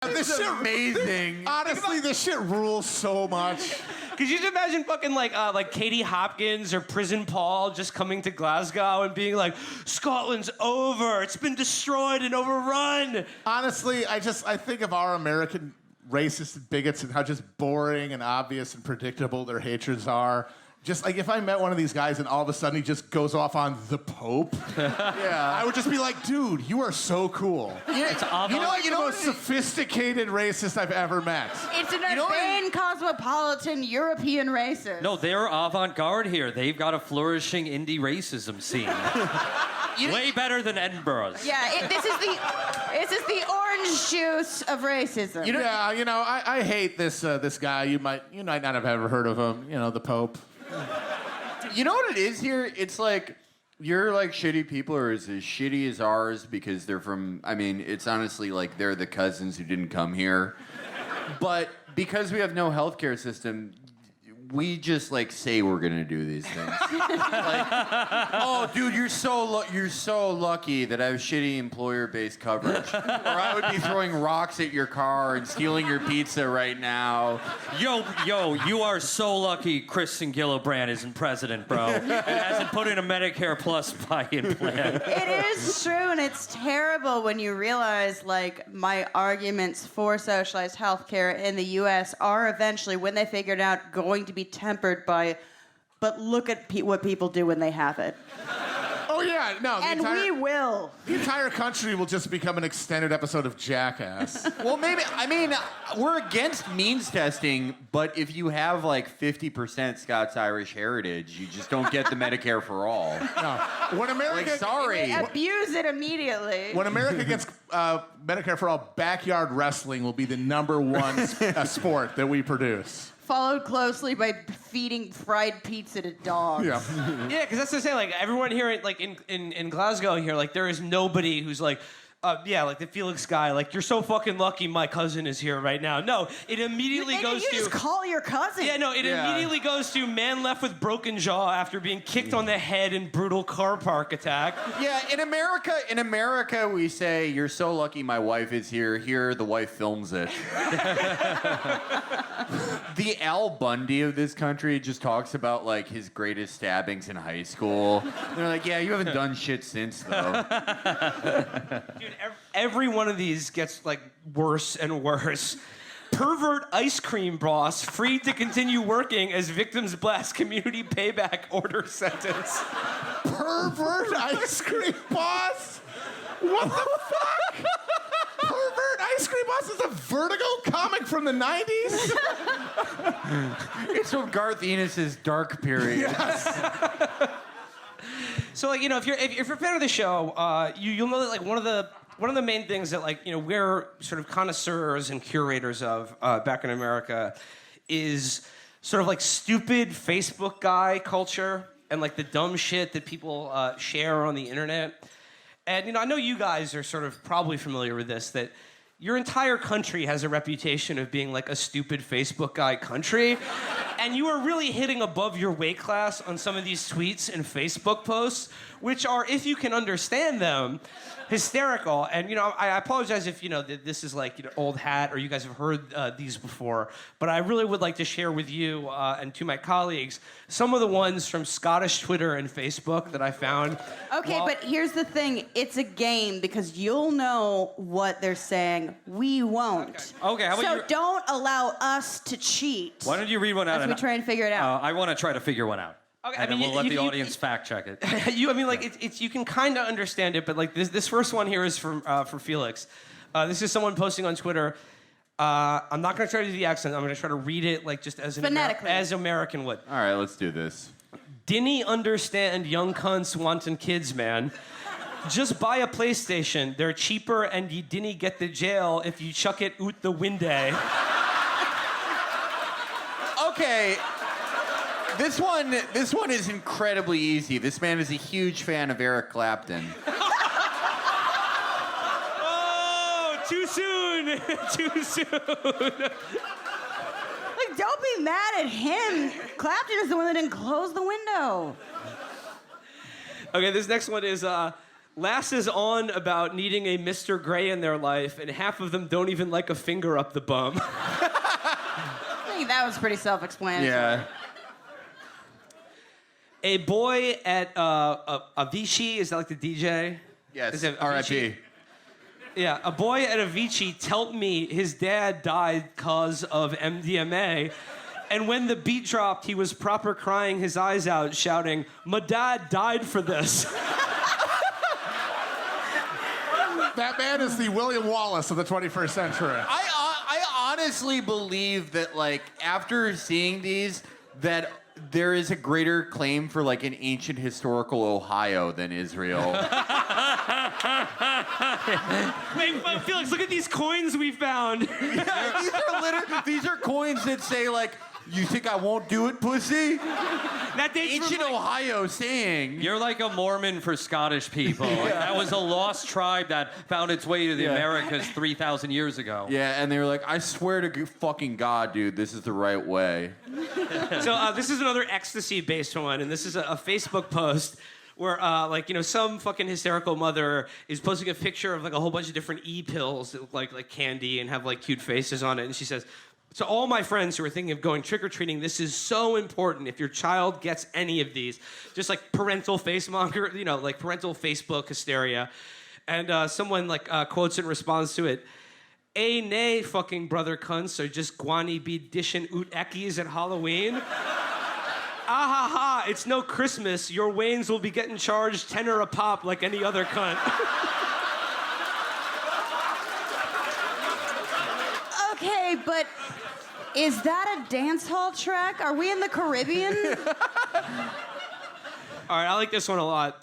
This shit amazing. Honestly, this shit rules so much. Could you just imagine fucking like Katie Hopkins or Prison Paul just coming to Glasgow and being like, Scotland's over. It's been destroyed and overrun. Honestly, I think of our American racists and bigots and how just boring and obvious and predictable their hatreds are. Just like if I met one of these guys and all of a sudden he just goes off on the Pope, I would just be like, dude, you are so cool. It's You know the most sophisticated racist I've ever met. It's an urbane, cosmopolitan, European racist. No, they're avant-garde here. They've got a flourishing indie racism scene. Way better than Edinburgh's. Yeah, this is the orange juice of racism. I hate this guy. You might not have ever heard of him. The Pope. You know what it is here? It's like your like shitty people are as shitty as ours because they're from. I mean, it's honestly like they're the cousins who didn't come here, but because we have no healthcare system. We just like say we're gonna do these things. Oh, dude, you're so lucky that I have shitty employer-based coverage, or I would be throwing rocks at your car and stealing your pizza right now. Yo, you are so lucky Kirsten Gillibrand isn't president, bro. And hasn't put in a Medicare Plus buy-in plan. It is true, and it's terrible when you realize, like, my arguments for socialized healthcare in the U.S. are eventually, when they figure it out, going to be tempered by, but look at what people do when they have it. Oh yeah, no. We will. The entire country will just become an extended episode of Jackass. Well, maybe. I mean, we're against means testing, but if you have like 50% Scots-Irish heritage, you just don't get the Medicare for all. No. When America, sorry. Abuse it immediately. When America gets Medicare for all, backyard wrestling will be the number one sport that we produce. Followed closely by feeding fried pizza to dogs. Yeah, because that's the thing. Like everyone here, like in Glasgow here, like there is nobody who's like, like the Felix guy. Like you're so fucking lucky. My cousin is here right now. No, it immediately goes to. You just call your cousin. Yeah, no, it immediately goes to man left with broken jaw after being kicked on the head in brutal car park attack. Yeah, in America, we say you're so lucky. My wife is here. Here, the wife films it. The Al Bundy of this country just talks about like his greatest stabbings in high school. They're like, yeah, you haven't done shit since though. Dude, every one of these gets like worse and worse. Pervert ice cream boss freed to continue working as victim's blast community payback order sentence. Pervert ice cream boss? What the fuck? Pervert ice cream boss is a Vertigo comic from the 90s? It's from Garth Ennis' dark period. Yes. So, like, if you're a fan of the show, you'll know that like one of the main things that like we're sort of connoisseurs and curators of back in America is sort of like stupid Facebook guy culture and like the dumb shit that people share on the internet. And I know you guys are sort of probably familiar with this, that your entire country has a reputation of being like a stupid Facebook guy country. And you are really hitting above your weight class on some of these tweets and Facebook posts, which are, if you can understand them, hysterical. And, I apologize if, this is like old hat or you guys have heard these before, but I really would like to share with you and to my colleagues some of the ones from Scottish Twitter and Facebook that I found. Okay, but here's the thing. It's a game because you'll know what they're saying. We won't. Okay, how about so don't allow us to cheat. Why don't you read one out? As we try and figure it out. I want to try to figure one out. Okay, and then we'll let the audience fact check it. It's you can kind of understand it, but like this first one here is for Felix. This is someone posting on Twitter. I'm not going to try to do the accent. I'm going to try to read it like just as as American would. All right, let's do this. Dinny understand young cunts wanting kids, man. Just buy a PlayStation. They're cheaper, and you dinny get the jail if you chuck it out the window. Okay. This one is incredibly easy. This man is a huge fan of Eric Clapton. Oh, too soon. Too soon. Like, don't be mad at him. Clapton is the one that didn't close the window. Okay, this next one is Lass is on about needing a Mr. Gray in their life, and half of them don't even like a finger up the bum. I think that was pretty self-explanatory. Yeah. A boy at Avicii, is that like the DJ? Yes. Is it R.I.P. Yeah, a boy at Avicii told me his dad died cause of MDMA, and when the beat dropped, he was proper crying his eyes out, shouting, "My dad died for this." That man is the William Wallace of the 21st century. I honestly believe that, like, after seeing these, that there is a greater claim for, like, an ancient historical Ohio than Israel. Wait, Felix, look at these coins we found. Yeah, these are coins that say, like, "You think I won't do it, pussy?" That dates from, Ancient like, Ohio saying. You're like a Mormon for Scottish people. That was a lost tribe that found its way to the Americas 3,000 years ago. Yeah, and they were like, "I swear to fucking God, dude, this is the right way." So this is another ecstasy-based one, and this is a Facebook post where, some fucking hysterical mother is posting a picture of, like, a whole bunch of different E-pills that look like candy and have, like, cute faces on it, and she says, "To all my friends who are thinking of going trick-or-treating, this is so important. If your child gets any of these," just like parental facemonger, like parental Facebook hysteria. And someone quotes in response to it, "A nay, fucking brother cunts, or just guani be dishin oot ekkies at Halloween. Ah ha ha, it's no Christmas. Your Waynes will be getting charged tenner a pop like any other cunt." Okay, but is that a dance hall track? Are we in the Caribbean? All right, I like this one a lot.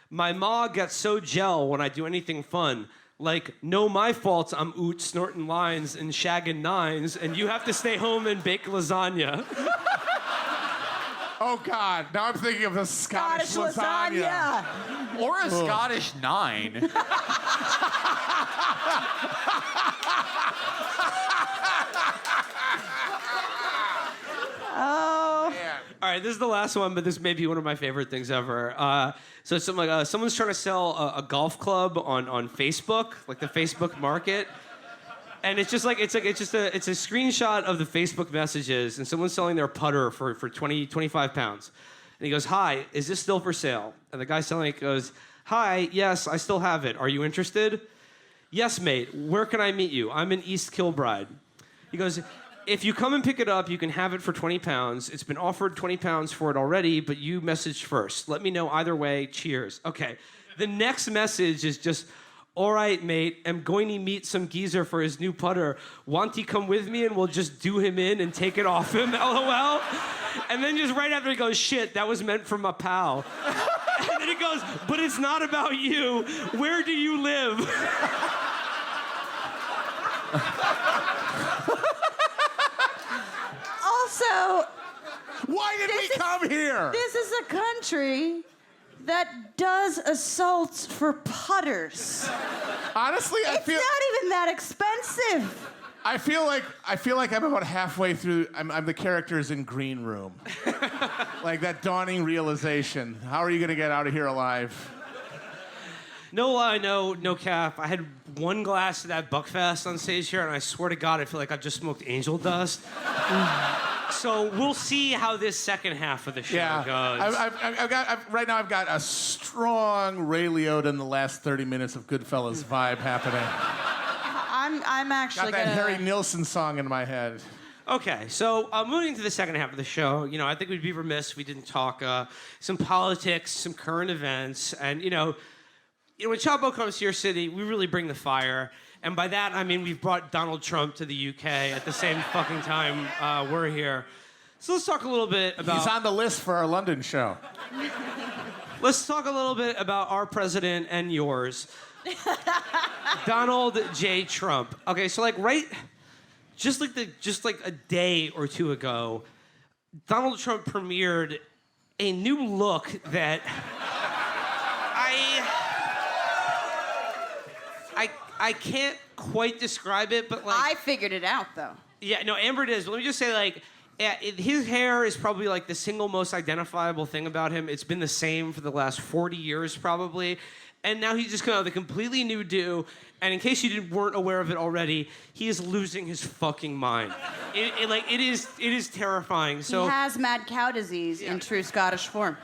My ma gets so gel when I do anything fun. Like, no, my fault I'm oot snorting lines and shagging nines, and you have to stay home and bake lasagna. Oh, God. Now I'm thinking of the Scottish lasagna. Or a Scottish 9. Oh. All right, this is the last one, but this may be one of my favorite things ever. So someone's trying to sell a golf club on Facebook, like the Facebook market. And it's just it's a screenshot of the Facebook messages, and someone's selling their putter for 25 pounds. And he goes, "Hi, is this still for sale?" And the guy selling it goes, "Hi, yes, I still have it. Are you interested?" "Yes, mate. Where can I meet you? I'm in East Kilbride." He goes, "If you come and pick it up, you can have it for 20 pounds. It's been offered 20 pounds for it already, but you messaged first. Let me know either way. Cheers." Okay. The next message is just, "All right, mate, I'm going to meet some geezer for his new putter. Want he come with me and we'll just do him in and take it off him, LOL." And then just right after he goes, "Shit, that was meant for my pal." And then he goes, "But it's not about you. Where do you live?" Also, Why did we come here? this is a country that does assaults for putters. Honestly, It's not even that expensive. I feel like I'm about halfway through. I'm the characters in Green Room. Like that dawning realization. How are you going to get out of here alive? No lie, no cap. I had one glass of that Buckfast on stage here, and I swear to God, I feel like I've just smoked angel dust. So we'll see how this second half of the show goes. Right now I've got a strong Ray Liotta in the last 30 minutes of Goodfellas vibe happening. I'm actually Got that gonna... Harry Nilsson song in my head. Okay, so moving to the second half of the show, I think we'd be remiss if we didn't talk some politics, some current events, and when Chapo comes to your city, we really bring the fire. And by that, I mean we've brought Donald Trump to the UK at the same fucking time we're here. So let's talk a little bit about... He's on the list for our London show. Let's talk a little bit about our president and yours, Donald J. Trump. Okay, so just like a day or two ago, Donald Trump premiered a new look that I can't quite describe it, but I figured it out, though. yeah, no, Amber did. But let me just say, His hair is probably like the single most identifiable thing about him. It's been the same for the last 40 years, probably. And now he's just come out with a completely new do. And in case you weren't aware of it already, he is losing his fucking mind. It is terrifying. So he has mad cow disease in true Scottish form.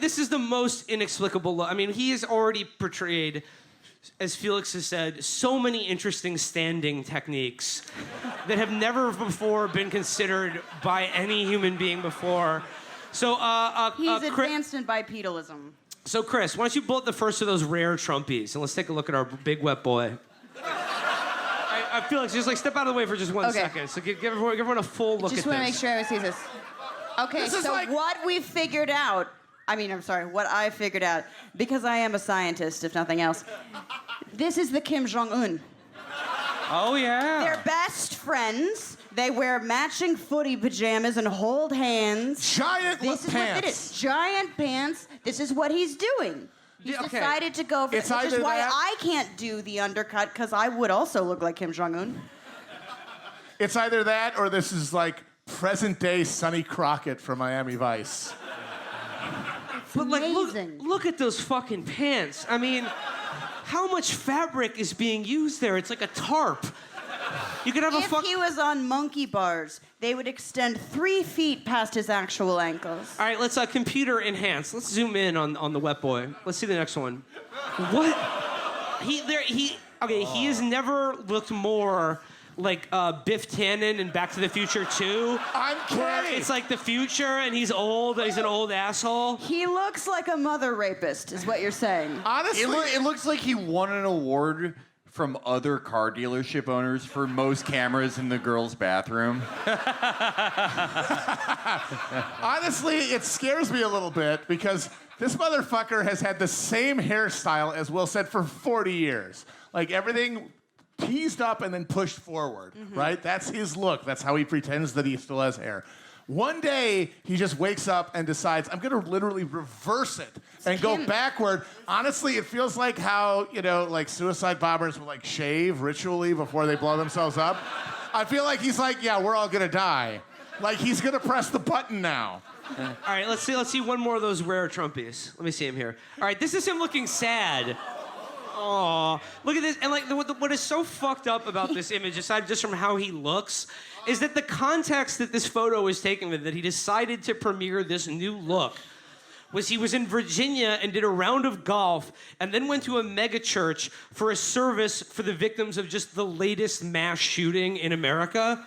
This is the most inexplicable look. I mean, he has already portrayed, as Felix has said, so many interesting standing techniques that have never before been considered by any human being before. So, he's advanced in bipedalism. So, Chris, why don't you pull up the first of those rare Trumpies, and let's take a look at our big wet boy. I feel like just step out of the way for just 1 second. So give everyone a full look at this. Just want to make sure everyone sees this. Okay, what we've figured out, what I figured out, because I am a scientist, if nothing else, this is the Kim Jong-un. Oh, yeah. They're best friends. They wear matching footy pajamas and hold hands. Giant pants. This is what it is. Giant pants. This is what he's doing. He's decided to go for it, which is why I can't do the undercut, because I would also look like Kim Jong-un. It's either that or this is like present-day Sonny Crockett from Miami Vice. But look at those fucking pants. I mean, how much fabric is being used there? It's like a tarp. You could have if he was on monkey bars, they would extend 3 feet past his actual ankles. All right, let's computer enhance. Let's zoom in on the wet boy. Let's see the next one. What? He has never looked more like Biff Tannen in Back to the Future 2. I'm kidding. It's like the future, and he's old. He's an old asshole. He looks like a mother rapist, is what you're saying. Honestly, it looks like he won an award from other car dealership owners for most cameras in the girls' bathroom. honestly, it scares me a little bit because this motherfucker has had the same hairstyle, as Will said, for 40 years. Like everything teased up and then pushed forward, right? That's his look. That's how he pretends that he still has hair. One day, he just wakes up and decides, I'm going to literally reverse it and go backward. Honestly, it feels like how, like suicide bombers will like shave ritually before they blow themselves up. I feel like he's like, yeah, we're all going to die. Like he's going to press the button now. All right, let's see one more of those rare Trumpies. Let me see him here. All right, this is him looking sad. Aw, look at this. And like, what is so fucked up about this image, aside just from how he looks, is that the context that this photo is taken with, that he decided to premiere this new look, was he was in Virginia and did a round of golf and then went to a mega church for a service for the victims of just the latest mass shooting in America.